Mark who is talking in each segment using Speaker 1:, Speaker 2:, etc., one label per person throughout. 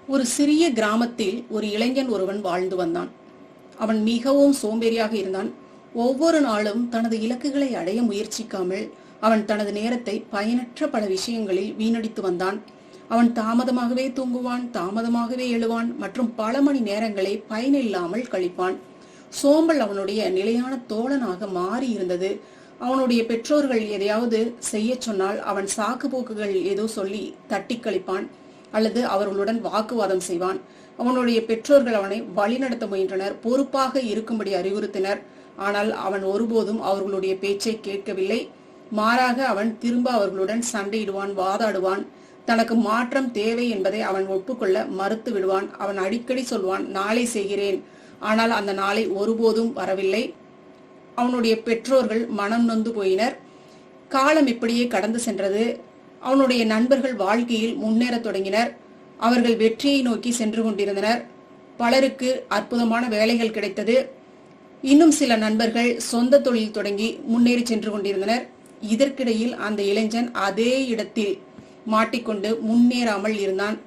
Speaker 1: ஒரு சிறிய கிராமத்தில் ஒரு இளைஞன் ஒருவன் வாழ்ந்து வந்தான். அவன் மிகவும் சோம்பேறியாக இருந்தான். ஒவ்வொரு நாளும் தனது இலக்குகளை அடைய முயற்சிக்காமல் அவன் தனது நேரத்தை பயனற்ற பல விஷயங்களில் வீணடித்து வந்தான். அவன் தாமதமாகவே தூங்குவான், தாமதமாகவே எழுவான் மற்றும் பல மணி நேரங்களை பயனில்லாமல் கழிப்பான். சோம்பல் அவனுடைய நிலையான தோழனாக மாறி இருந்தது. அவனுடைய பெற்றோர்கள் எதையாவது செய்ய சொன்னால் அவன் சாக்கு போக்குகள் ஏதோ சொல்லி தட்டி கழிப்பான் அல்லது அவர்களுடன் வாக்குவாதம் செய்வான். அவனுடைய பெற்றோர்கள் அவனை வழிநடத்த முயன்றனர், பொறுப்பாக இருக்கும்படி அறிவுறுத்தினர். ஆனால் அவன் ஒருபோதும் அவர்களுடைய பேச்சை கேட்கவில்லை. மாறாக அவன் திரும்ப அவர்களுடன் சண்டையிடுவான், வாதாடுவான். தனக்கு மாற்றம் தேவை என்பதை அவன் ஒப்புக்கொள்ள மறுத்து விடுவான். அவன் அடிக்கடி சொல்வான், நாளை செய்கிறேன். ஆனால் அந்த நாளை ஒருபோதும் வரவில்லை. அவனுடைய பெற்றோர்கள் மனம் நொந்து போயினர். காலம் இப்படியே கடந்து சென்றது. அவனுடைய நண்பர்கள் வாழ்க்கையில் முன்னேற தொடங்கினர். அவர்கள் வெற்றியை நோக்கி சென்று கொண்டிருந்தனர். பலருக்கு அற்புதமான வேலைகள் கிடைத்தது. இன்னும் சில நண்பர்கள் சொந்த தொழில் தொடங்கி முன்னேறி சென்று கொண்டிருந்தனர். இதற்கிடையில் அந்த இளைஞன் அதே இடத்தில் மாட்டிக்கொண்டு முன்னேறாமல் இருந்தான்.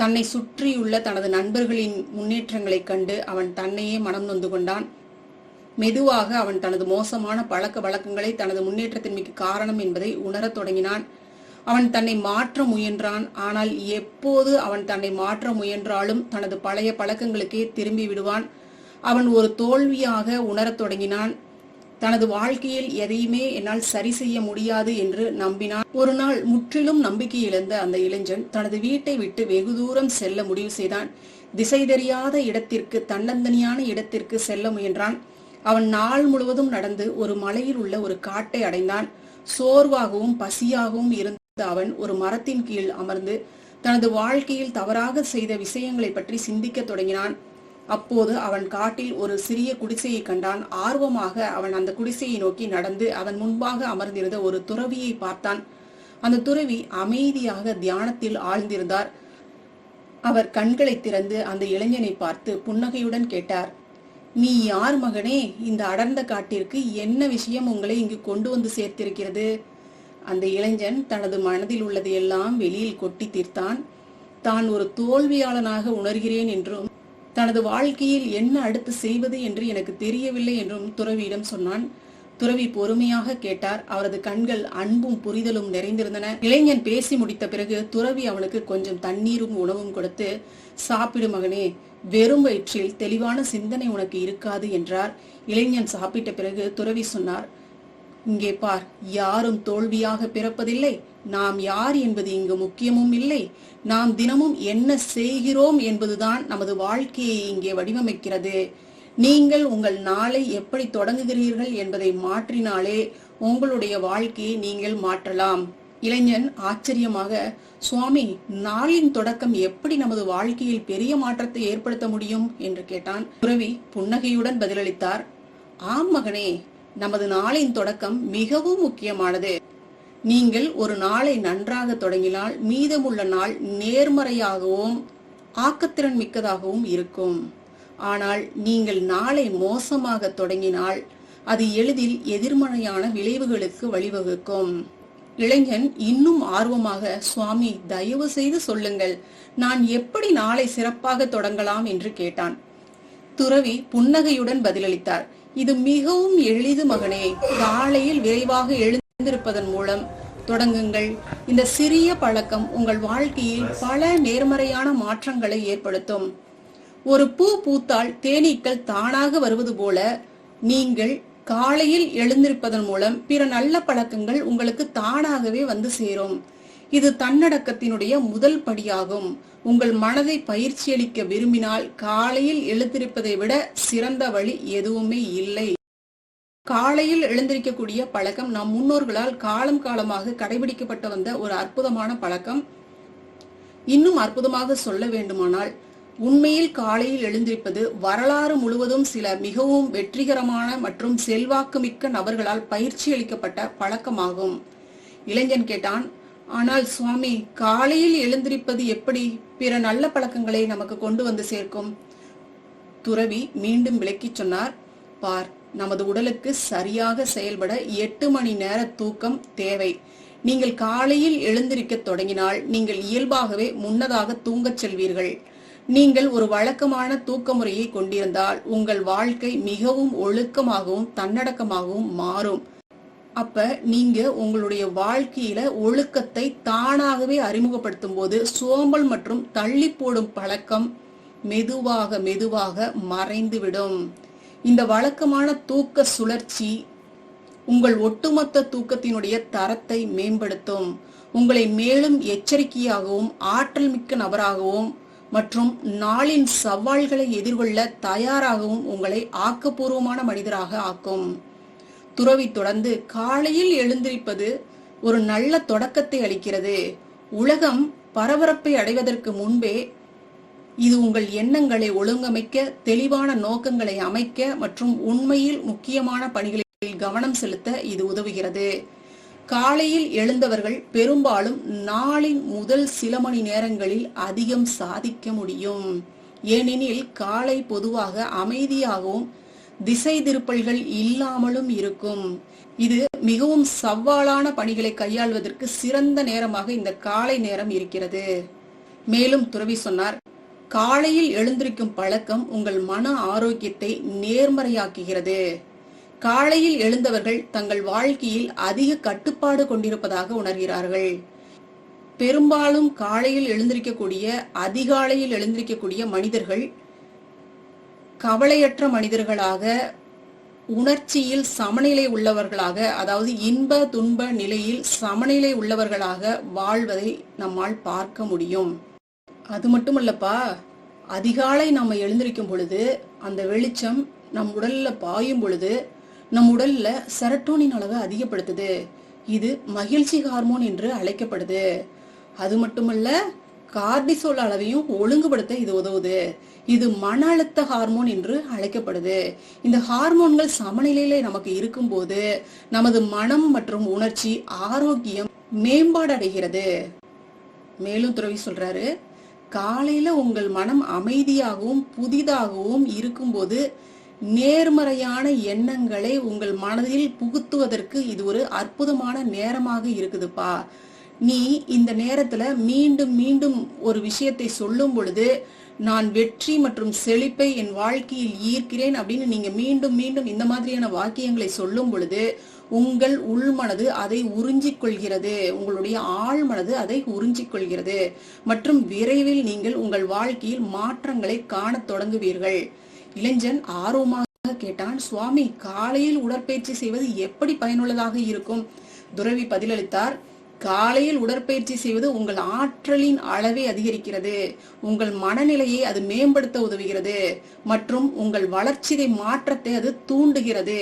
Speaker 1: தன்னை சுற்றியுள்ள தனது நண்பர்களின் முன்னேற்றங்களைக் கண்டு அவன் தன்னையே மனம் நொந்து கொண்டான். மெதுவாக அவன் தனது மோசமான பழக்க வழக்கங்களை தனது முன்னேற்றத்தின்மைக்கு காரணம் என்பதை உணரத் தொடங்கினான். அவன் தன்னை மாற்ற முயன்றான். ஆனால் எப்போது அவன் தன்னை மாற்ற முயன்றாலும் தனது பழைய பழக்கங்களுக்கே திரும்பி விடுவான். அவன் ஒரு தோல்வியாக உணரத் தொடங்கினான். தனது வாழ்க்கையில் எதையுமே என்னால் சரி செய்ய முடியாது என்று நம்பினான். ஒரு நாள் முற்றிலும் நம்பிக்கை இழந்த அந்த இளைஞன் தனது வீட்டை விட்டு வெகு தூரம் செல்ல முடிவு செய்தான். திசை தெரியாத இடத்திற்கு, தன்னந்தனியான இடத்திற்கு செல்ல முயன்றான். அவன் நாள் முழுவதும் நடந்து ஒரு மலையில் உள்ள ஒரு காட்டை அடைந்தான். சோர்வாகவும் பசியாகவும் இருந்த அவன் ஒரு மரத்தின் கீழ் அமர்ந்து தனது வாழ்க்கையில் தவறாக செய்த விஷயங்களை பற்றி சிந்திக்க தொடங்கினான். அப்போது அவன் காட்டில் ஒரு சிறிய குடிசையை கண்டான். ஆர்வமாக அவன் அந்த குடிசையை நோக்கி நடந்து அதன் முன்பாக அமர்ந்திருந்த ஒரு துறவியை பார்த்தான். அந்த துறவி அமைதியாக தியானத்தில் ஆழ்ந்திருந்தார். அவர் கண்களை திறந்து அந்த இளைஞனை பார்த்து புன்னகையுடன் கேட்டார், நீ யார் மகனே? இந்த அடர்ந்த காட்டிற்கு என்ன விஷயம் உங்களை இங்கு கொண்டு வந்து சேர்த்திருக்கிறது? அந்த இளைஞன் தனது மனதில் உள்ளது எல்லாம் வெளியில் கொட்டி தீர்த்தான். தான் ஒரு தோல்வியாளனாக உணர்கிறேன் என்றும் தனது வாழ்க்கையில் என்ன அடுத்து செய்வது என்று எனக்கு தெரியவில்லை என்றும் துறவியிடம் சொன்னான். துறவி பொறுமையாக கேட்டார். அவரது கண்கள் அன்பும் புரிதலும் நிறைந்திருந்தன. இளைஞன் பேசி முடித்த பிறகு துறவி அவனுக்கு கொஞ்சம் தண்ணீரும் உணவும் கொடுத்து, சாப்பிடு மகனே, வெறும் வயிற்றில் தெளிவான சிந்தனை உனக்கு இருக்காது என்றார். இளைஞன் சாப்பிட்ட பிறகு துறவி சொன்னார், இங்கே பார், யாரும் தோல்வியாக பிறப்பதில்லை. நாம் யார் என்பது இங்கு முக்கியமும் இல்லை. நாம் தினமும் என்ன செய்கிறோம் என்பதுதான் நமது வாழ்க்கையை இங்கே வடிவமைக்கிறது. நீங்கள் உங்கள் நாளை எப்படி தொடங்குகிறீர்கள் என்பதை மாற்றினாலே உங்களுடைய வாழ்க்கையை நீங்கள் மாற்றலாம். இளைஞன் ஆச்சரியமாக, சுவாமி, நாளின் தொடக்கம் எப்படி நமது வாழ்க்கையில் பெரிய மாற்றத்தை ஏற்படுத்த முடியும் என்று கேட்டான். துறவி புன்னகையுடன் பதிலளித்தார், ஆம் மகனே, நமது நாளின் தொடக்கம் மிகவும் முக்கியமானது. நீங்கள் ஒரு நாளை நன்றாக தொடங்கினால் மீதமுள்ள நாள் நேர்மறையாகவும் ஆக்கத்திறன் மிக்கதாகவும் இருக்கும். ஆனால் நீங்கள் நாளை மோசமாக தொடங்கினால் அது எளிதில் எதிர்மறையான விளைவுகளுக்கு வழிவகுக்கும். இளைஞன் இன்னும் ஆர்வமாக, சுவாமி, தயவு செய்து சொல்லுங்கள், நான் எப்படி நாளை சிறப்பாக தொடங்கலாம் என்று கேட்டான். துறவி புன்னகையுடன் பதிலளித்தார், இது மிகவும் எளிது மகனே. காலையில் விரைவாக எழுந்திருப்பதன் மூலம் தொடங்குங்கள். இந்த சிறிய பழக்கம் உங்கள் வாழ்க்கையில் பல நேர்மறையான மாற்றங்களை ஏற்படுத்தும். ஒரு பூ பூத்தால் தேனீக்கள் தானாக வருவது போல நீங்கள் காலையில் எழுந்திருப்பதன் மூலம் பிற நல்ல பழக்கங்கள் உங்களுக்கு தானாகவே வந்து சேரும். இது தன்னடக்கத்தினுடைய முதல் படியாகும். உங்கள் மனதை பயிற்சியளிக்க விரும்பினால் காலையில் எழுந்திருப்பதை விட சிறந்த வழி எதுவுமே இல்லை. காலையில் எழுந்திருக்கக்கூடிய பழக்கம் நம் முன்னோர்களால் காலம் காலமாக கடைபிடிக்கப்பட்டு வந்த ஒரு அற்புதமான பழக்கம். இன்னும் அற்புதமாக சொல்ல வேண்டுமானால், உண்மையில் காலையில் எழுந்திருப்பது வரலாறு முழுவதும் சில மிகவும் வெற்றிகரமான மற்றும் செல்வாக்குமிக்க நபர்களால் பயிற்சி அளிக்கப்பட்ட பழக்கமாகும். இளைஞன் கேட்டான், ஆனால் சுவாமி, காலையில் எழுந்திருப்பது எப்படி பிற நல்ல பழக்கங்களை நமக்கு கொண்டு வந்து சேர்க்கும்? துறவி மீண்டும் விளக்கி சொன்னார், பார், நமது உடலுக்கு சரியாக செயல்பட 8 மணி நேர தூக்கம் தேவை. நீங்கள் காலையில் எழுந்திருக்க தொடங்கினால் நீங்கள் இயல்பாகவே முன்னதாக தூங்கச் செல்வீர்கள். நீங்கள் ஒரு வழக்கமான தூக்க முறையை கொண்டிருந்தால் உங்கள் வாழ்க்கை மிகவும் ஒழுக்கமாகவும் தன்னடக்கமாகவும் மாறும். அப்ப நீங்க உங்களுடைய வாழ்க்கையில ஒழுக்கத்தை தானாகவே அறிமுகப்படுத்தும் போது சோம்பல் மற்றும் தள்ளி போடும் பழக்கம் மெதுவாக மெதுவாக மறைந்துவிடும். இந்த வழக்கமான தூக்க சுழற்சி உங்கள் ஒட்டுமொத்த தூக்கத்தினுடைய தரத்தை மேம்படுத்தும். உங்களை மேலும் எச்சரிக்கையாகவும் ஆற்றல் மிக்க நபராகவும் மற்றும் நாளின் சவால்களை எதிர்கொள்ள தயாராகவும் உங்களை ஆக்கப்பூர்வமான மனிதராக ஆக்கும். துறவி தொடர்ந்து, காலையில் எழுந்திருப்பது ஒரு நல்ல தொடக்கத்தை அளிக்கிறது. உலகம் பரபரப்பை அடைவதற்கு முன்பே இது உங்கள் எண்ணங்களை ஒழுங்கமைக்க, தெளிவான நோக்கங்களை அமைக்க மற்றும் உண்மையில் முக்கியமான பணிகளில் கவனம் செலுத்த இது உதவுகிறது. காலையில் எழுந்தவர்கள் பெரும்பாலும் நாளின் முதல் சில மணி நேரங்களில் அதிகம் சாதிக்க முடியும். ஏனெனில் காலை பொதுவாக அமைதியாகவும் திசை திருப்பல்கள் இல்லாமலும் இருக்கும். இது மிகவும் சவாலான பணிகளை கையாள்வதற்கு சிறந்த நேரமாக இந்த காலை நேரம் இருக்கிறது. மேலும் துறவி சொன்னார், காலையில் எழுந்திருக்கும் பழக்கம் உங்கள் மன ஆரோக்கியத்தை நேர்மறையாக்குகிறது. காலையில் எழுந்தவர்கள் தங்கள் வாழ்க்கையில் அதிக கட்டுப்பாடு கொண்டிருப்பதாக உணர்கிறார்கள். பெரும்பாலும் காலையில் எழுந்திருக்கக்கூடிய அதிகாலையில் எழுந்திருக்கக்கூடிய மனிதர்கள் கவலையற்ற மனிதர்களாக, உணர்ச்சியில் சமநிலை உள்ளவர்களாக, அதாவது இன்ப துன்ப நிலையில் சமநிலை உள்ளவர்களாக வாழ்வதை நம்மால் பார்க்க முடியும். அது மட்டுமல்லப்பா, அதிகாலை நம்ம எழுந்திருக்கும் பொழுது அந்த வெளிச்சம் நம் உடல்ல பாயும் பொழுது நம் உடல்ல செரட்டோனின் அளவை அதிகப்படுத்துது. இது மகிழ்ச்சி ஹார்மோன் என்று அழைக்கப்படுது. அது மட்டுமல்ல, கார்டிசோல் அளவையும் ஒழுங்குபடுத்த இது உதவுது. இது மன அழுத்த ஹார்மோன் என்று அழைக்கப்படுது. இந்த ஹார்மோன்கள் சமநிலையில நமக்கு இருக்கும்போது நமது மனம் மற்றும் உணர்ச்சி ஆரோக்கியம் மேம்பாடு அடைகிறது. மேலும் துறவி சொல்றாரு, காலையில உங்கள் மனம் அமைதியாகவும் புதிதாகவும் இருக்கும்போது நேர்மறையான எண்ணங்களை உங்கள் மனதில் புகுத்துவதற்கு இது ஒரு அற்புதமான நேரமாக இருக்குதுப்பா. நீ இந்த நேரத்துல மீண்டும் மீண்டும் ஒரு விஷயத்தை சொல்லும் பொழுது, நான் வெற்றி மற்றும் செழிப்பை என் வாழ்க்கையில் ஈர்க்கிறேன் அப்படின்னு நீங்க மீண்டும் மீண்டும் இந்த மாதிரியான வாக்கியங்களை சொல்லும் பொழுது உங்கள் உள்மனது அதை உறிஞ்சிக் கொள்கிறது. உங்களுடைய ஆழ்மனது அதை உறிஞ்சிக் கொள்கிறது மற்றும் விரைவில் நீங்கள் உங்கள் வாழ்க்கையில் மாற்றங்களை காண தொடங்குவீர்கள். இளைஞன் ஆர்வமாக கேட்டான், சுவாமி, காலையில் உடற்பயிற்சி செய்வது எப்படி பயனுள்ளதாக இருக்கும்? துறவி பதிலளித்தார், காலையில் உடற்பயிற்சி செய்வது உங்கள் ஆற்றலின் அளவை அதிகரிக்கிறது, உங்கள் மனநிலையை அது மேம்படுத்த உதவுகிறது மற்றும் உங்கள் வளர்ச்சிதை மாற்றத்தை அது தூண்டுகிறது.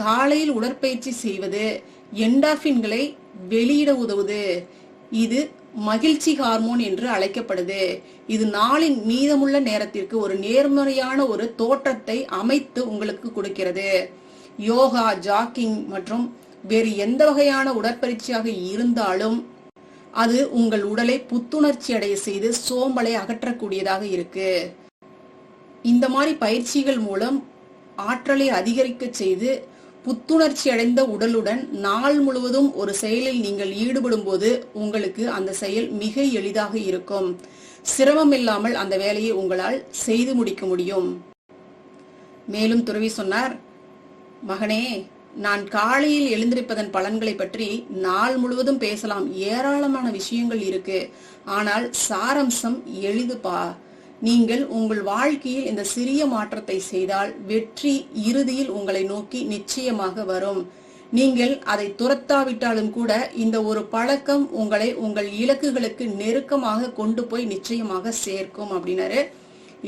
Speaker 1: காலையில் உடற்பயிற்சி செய்வது என்டார்பின்களை வெளியிட உதவுது. இது மகிழ்ச்சி ஹார்மோன் என்று அழைக்கப்படுது. இது நாளின் மீதமுள்ள நேரத்திற்கு ஒரு நேர்மறையான ஒரு தோற்றத்தை அமைத்து உங்களுக்கு கொடுக்கிறது. யோகா, ஜாக்கிங் மற்றும் வேறு எந்த வகையான உடற்பயிற்சியாக இருந்தாலும் அது உங்கள் உடலை புத்துணர்ச்சி அடைய செய்து சோம்பலை அகற்றக்கூடியதாக இருக்கு. இந்த மாதிரி பயிற்சிகள் மூலம் ஆற்றலை அதிகரிக்க செய்து புத்துணர்ச்சி அடைந்த உடலுடன் நாள் முழுவதும் ஒரு செயலில் நீங்கள் ஈடுபடும் போது உங்களுக்கு அந்த செயல் மிக எளிதாக இருக்கும். சிரமம் இல்லாமல் அந்த வேலையை உங்களால் செய்து முடிக்க முடியும். மேலும் துறவி சொன்னார், மகனே, நான் காலையில் எழுந்திருப்பதன் பலன்களை பற்றி நாள் முழுவதும் பேசலாம். ஏராளமான விஷயங்கள் இருக்கு. ஆனால் சாரம்சம் எளிதுப்பா. நீங்கள் உங்கள் வாழ்க்கையில் இந்த சிறிய மாற்றத்தை செய்தால் வெற்றி இறுதியில் உங்களை நோக்கி நிச்சயமாக வரும். நீங்கள் அதை துரத்தாவிட்டாலும் கூட இந்த ஒரு பழக்கம் உங்களை உங்கள் இலக்குகளுக்கு நெருக்கமாக கொண்டு போய் நிச்சயமாக சேர்க்கும் அப்படின்னாரு.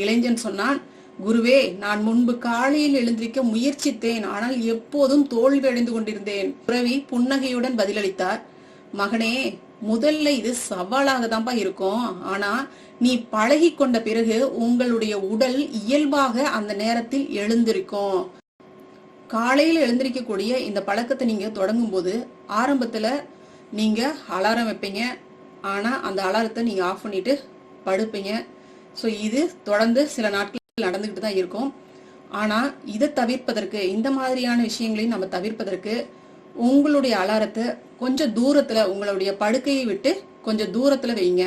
Speaker 1: இளைஞன் சொன்னான், குருவே, நான் முன்பு காலையில் எழுந்திருக்க முயற்சித்தேன், ஆனால் எப்போதும் தோல்வி அடைந்து கொண்டிருந்தேன். துறவி புன்னகையுடன் பதிலளித்தார், மகனே, முதல்ல இது சவாலாக தான்ப்பா இருக்கும். ஆனா நீ பழகி கொண்ட பிறகு உங்களுடைய உடல் இயல்பாக அந்த நேரத்தில் எழுந்திருக்கும். காலையில் எழுந்திருக்கக்கூடிய இந்த பழக்கத்தை நீங்க தொடங்கும் போது ஆரம்பத்துல நீங்க அலாரம் வைப்பீங்க. ஆனா அந்த அலாரத்தை நீங்க ஆஃப் பண்ணிட்டு படுப்பீங்க. ஸோ இது தொடர்ந்து சில நாட்கள் நடந்துகிட்டு தான் இருக்கும். ஆனா இதை தவிர்ப்பதற்கு, இந்த மாதிரியான விஷயங்களையும் நம்ம தவிர்ப்பதற்கு உங்களுடைய அலாரத்தை கொஞ்சம் தூரத்துல, உங்களுடைய படுக்கையை விட்டு கொஞ்சம் தூரத்துல வைங்க.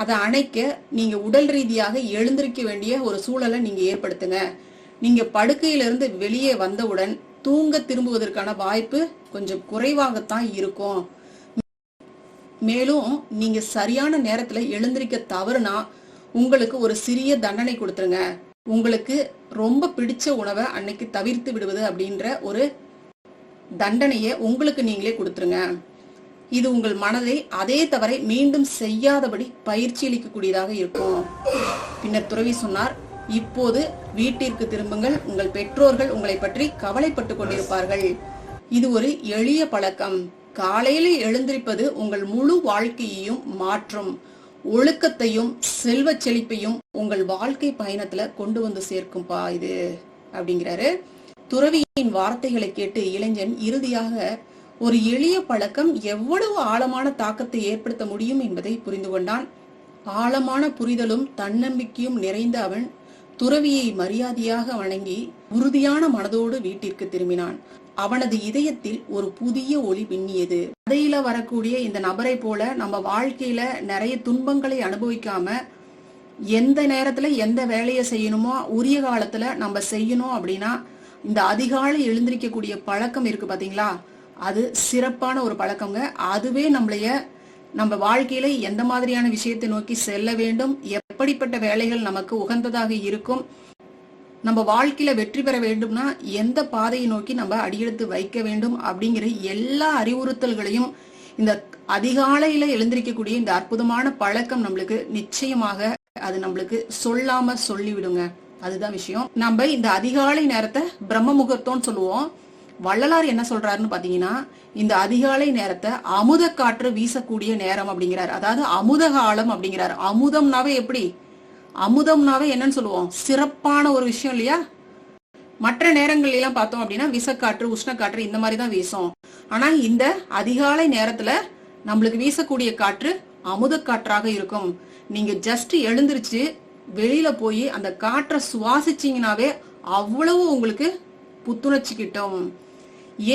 Speaker 1: அதை அணைக்க நீங்க உடல் ரீதியாக எழுந்திருக்க வேண்டிய ஒரு சூழலை நீங்க ஏற்படுத்துங்க. நீங்க படுக்கையிலிருந்து வெளியே வந்தவுடன் தூங்க திரும்புவதற்கான வாய்ப்பு கொஞ்சம் குறைவாகத்தான் இருக்கும். மேலும் நீங்க சரியான நேரத்துல எழுந்திருக்க தவறுனா உங்களுக்கு ஒரு சிறிய தண்டனை கொடுத்துருங்க. உங்களுக்கு ரொம்ப பிடிச்ச உணவை அன்னைக்கு தவிர்த்து விடுவது அப்படின்ற ஒரு தண்டனையை உங்களுக்கு நீங்களே கொடுத்துருங்க. இது உங்கள் மனதை அதே தவறை மீண்டும் செய்யாதபடி பயிற்சி அளிக்கக்கூடியதாக இருக்கும். பின்னர் துறவி சொன்னார், இப்போது வீட்டிற்கு திரும்புங்கள். உங்கள் பெற்றோர்கள் உங்களை பற்றி கவலைப்பட்டு கொண்டிருப்பார்கள். இது ஒரு எளிய பழக்கம். காலையில எழுந்திருப்பது உங்கள் முழு வாழ்க்கையையும் மாற்றும். ஒழுக்கத்தையும் செல்வ செழிப்பையும் உங்கள் வாழ்க்கை பயணத்துல கொண்டு வந்து சேர்க்கும்பா இது அப்படிங்கிறாரு. துறவியின் வார்த்தைகளை கேட்டு இளைஞன் இறுதியாக ஒரு எளிய பழக்கம் எவ்வளவு ஆழமான தாக்கத்தை ஏற்படுத்த முடியும் என்பதை புரிந்து கொண்டான். ஆழமான புரிதலும் தன்னம்பிக்கையும் நிறைந்த அவன் துறவியை மரியாதையாக வணங்கி உறுதியான மனதோடு வீட்டிற்கு திரும்பினான். அவனது இதயத்தில் ஒரு புதிய ஒளி மின்னியது. கதையில வரக்கூடிய இந்த நபரை போல நம்ம வாழ்க்கையில நிறைய துன்பங்களை அனுபவிக்காம எந்த நேரத்துல எந்த வேலையை செய்யணுமோ உரிய காலத்துல நம்ம செய்யணும் அப்படின்னா இந்த அதிகாலை எழுந்திருக்கக்கூடிய பழக்கம் இருக்கு பாத்தீங்களா, அது சிறப்பான ஒரு பழக்கங்க. அதுவே நம்ம வாழ்க்கையில எந்த மாதிரியான விஷயத்தை நோக்கி செல்ல வேண்டும், எப்படிப்பட்ட வேலைகள் நமக்கு உகந்ததாக இருக்கும், நம்ம வாழ்க்கையில வெற்றி பெற வேண்டும்னா எந்த பாதையை நோக்கி நம்ம அடியெடுத்து வைக்க வேண்டும் அப்படிங்கிற எல்லா அறிவுறுத்தல்களையும் இந்த அதிகாலையில எழுந்திருக்கக்கூடிய இந்த அற்புதமான பழக்கம் நம்மளுக்கு நிச்சயமாக அது நம்மளுக்கு சொல்லாம சொல்லிவிடுங்க. அதுதான் விஷயம். நம்ம இந்த அதிகாலை நேரத்தை பிரம்ம முகூர்த்தம்னு சொல்லுவோம். வள்ளலார் என்ன சொல்றாருன்னு பாத்தீங்கன்னா, இந்த அதிகாலை நேரத்தை அமுத காற்று வீசக்கூடிய நேரம் அப்படிங்கிறார். அதாவது அமுத காலம் அப்படிங்கிறார். அமுதம்னாவே எப்படி, அமுதம்னாவே என்னன்னு சொல்லுவோம், சிறப்பான ஒரு விஷயம் இல்லையா. மற்ற நேரங்கள் எல்லாம் பார்த்தோம் அப்படின்னா விசக்காற்று உஷ்ணக்காற்று இந்த மாதிரி தான் வீசும். ஆனா இந்த அதிகாலை நேரத்துல நம்மளுக்கு வீசக்கூடிய காற்று அமுத காற்றாக இருக்கும். நீங்க ஜஸ்ட் எழுந்திருச்சு வெளியில போய் அந்த காற்றை சுவாசிச்சீங்கன்னாவே அவ்வளவு உங்களுக்கு புத்துணர்ச்சி கிட்டும்.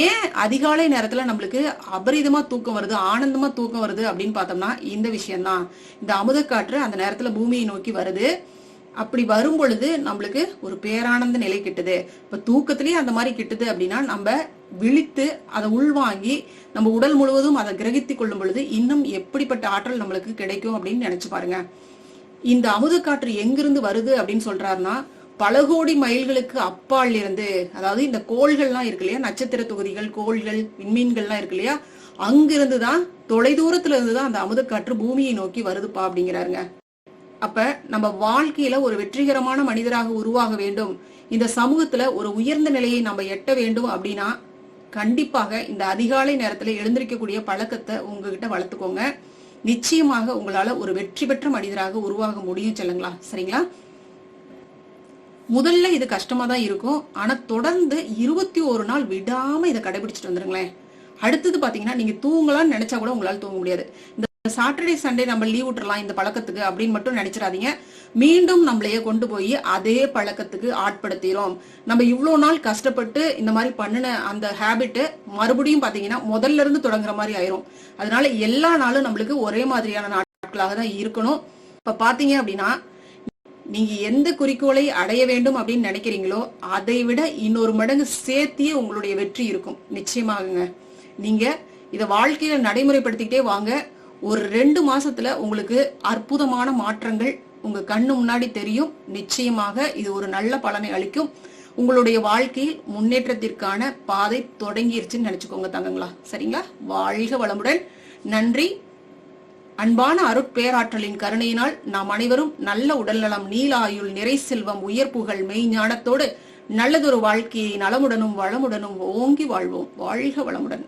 Speaker 1: ஏன் அதிகாலை நேரத்துல நம்மளுக்கு அபரிதமா தூக்கம் வருது, ஆனந்தமா தூக்கம் வருது அப்படின்னு பார்த்தோம்னா இந்த விஷயம்தான். இந்த அமுத காற்று அந்த நேரத்துல பூமியை நோக்கி வருது. அப்படி வரும் பொழுது நம்மளுக்கு ஒரு பேரானந்த நிலை கிட்டுது. இப்ப தூக்கத்திலேயே அந்த மாதிரி கிட்டுது அப்படின்னா நம்ம விழித்து அதை உள்வாங்கி நம்ம உடல் முழுவதும் அதை கிரகித்து கொள்ளும் பொழுது இன்னும் எப்படிப்பட்ட ஆற்றல் நம்மளுக்கு கிடைக்கும் அப்படின்னு நினைச்சு பாருங்க. இந்த அமுத காற்று எங்கிருந்து வருது அப்படின்னு சொல்றாருன்னா, பல கோடி மைல்களுக்கு அப்பால் இருந்து, அதாவது இந்த கோள்கள்லாம் இருக்கு இல்லையா, நட்சத்திர தொகுதிகள், கோள்கள், விண்மீன்கள்லாம் இருக்கு இல்லையா, அங்கிருந்துதான் தொலைதூரத்துல இருந்துதான் அந்த அமுத காற்று பூமியை நோக்கி வருதுப்பா அப்படிங்கிறாருங்க. அப்ப நம்ம வாழ்க்கையில ஒரு வெற்றிகரமான மனிதராக உருவாக வேண்டும், இந்த சமூகத்துல ஒரு உயர்ந்த நிலையை நம்ம எட்ட வேண்டும் அப்படின்னா கண்டிப்பாக இந்த அதிகாலை நேரத்துல எழுந்திருக்கக்கூடிய பழக்கத்தை உங்ககிட்ட வளர்த்துக்கோங்க. நிச்சயமாக உங்களால ஒரு வெற்றி பெற்ற மனிதராக உருவாக முடியும் செல்லுங்களா. சரிங்களா? முதல்ல இது கஷ்டமா தான் இருக்கும். ஆனா தொடர்ந்து 21 நாள் விடாம இதை கடைபிடிச்சிட்டு வந்துருங்களேன். அடுத்தது பாத்தீங்கன்னா நீங்க தூங்கலாம்னு நினைச்சா கூட உங்களால தூங்க முடியாது. இந்த சாட்டர்டே சண்டே நம்ம லீவ் விட்டுறலாம் இந்த பழக்கத்துக்கு அப்படின்னு மட்டும் நினைச்சிடாதீங்க. மீண்டும் நம்மளையே கொண்டு போய் அதே பழக்கத்துக்கு ஆட்படுத்திடும். நம்ம இவ்வளவு நாள் கஷ்டப்பட்டு இந்த மாதிரி பண்ணின அந்த ஹேபிட் மறுபடியும் பாத்தீங்கன்னா முதல்ல இருந்து தொடங்குற மாதிரி ஆயிரும். அதனால எல்லா நாளும் நம்மளுக்கு ஒரே மாதிரியான நாட்களாக தான் இருக்கணும். இப்ப பாத்தீங்க அப்படின்னா நீங்க எந்த குறிக்கோளை அடைய வேண்டும் அப்படின்னு நினைக்கிறீங்களோ அதை விட இன்னொரு மடங்கு சேர்த்தியே உங்களுடைய வெற்றி இருக்கும். நிச்சயமாகுங்க. நீங்க இத வாழ்க்கையில நடைமுறைப்படுத்திக்கிட்டே வாங்க. ஒரு 2 மாசத்துல உங்களுக்கு அற்புதமான மாற்றங்கள் உங்க கண்ணு முன்னாடி தெரியும். நிச்சயமாக இது ஒரு நல்ல பலனை அளிக்கும். உங்களுடைய வாழ்க்கையில் முன்னேற்றத்திற்கான பாதை தொடங்கிருச்சுன்னு நினைச்சுக்கோங்க தங்கங்களா. சரிங்களா? வாழ்க வளமுடன். நன்றி. அன்பான அருட்பேராற்றலின் கருணையினால் நாம் அனைவரும் நல்ல உடல்நலம், நீல ஆயுள், நிறை செல்வம், உயர்ப்புகள், மெய்ஞானத்தோடு நல்லதொரு வாழ்க்கையை நலமுடனும் வளமுடனும் ஓங்கி வாழ்வோம். வாழ்க வளமுடன்.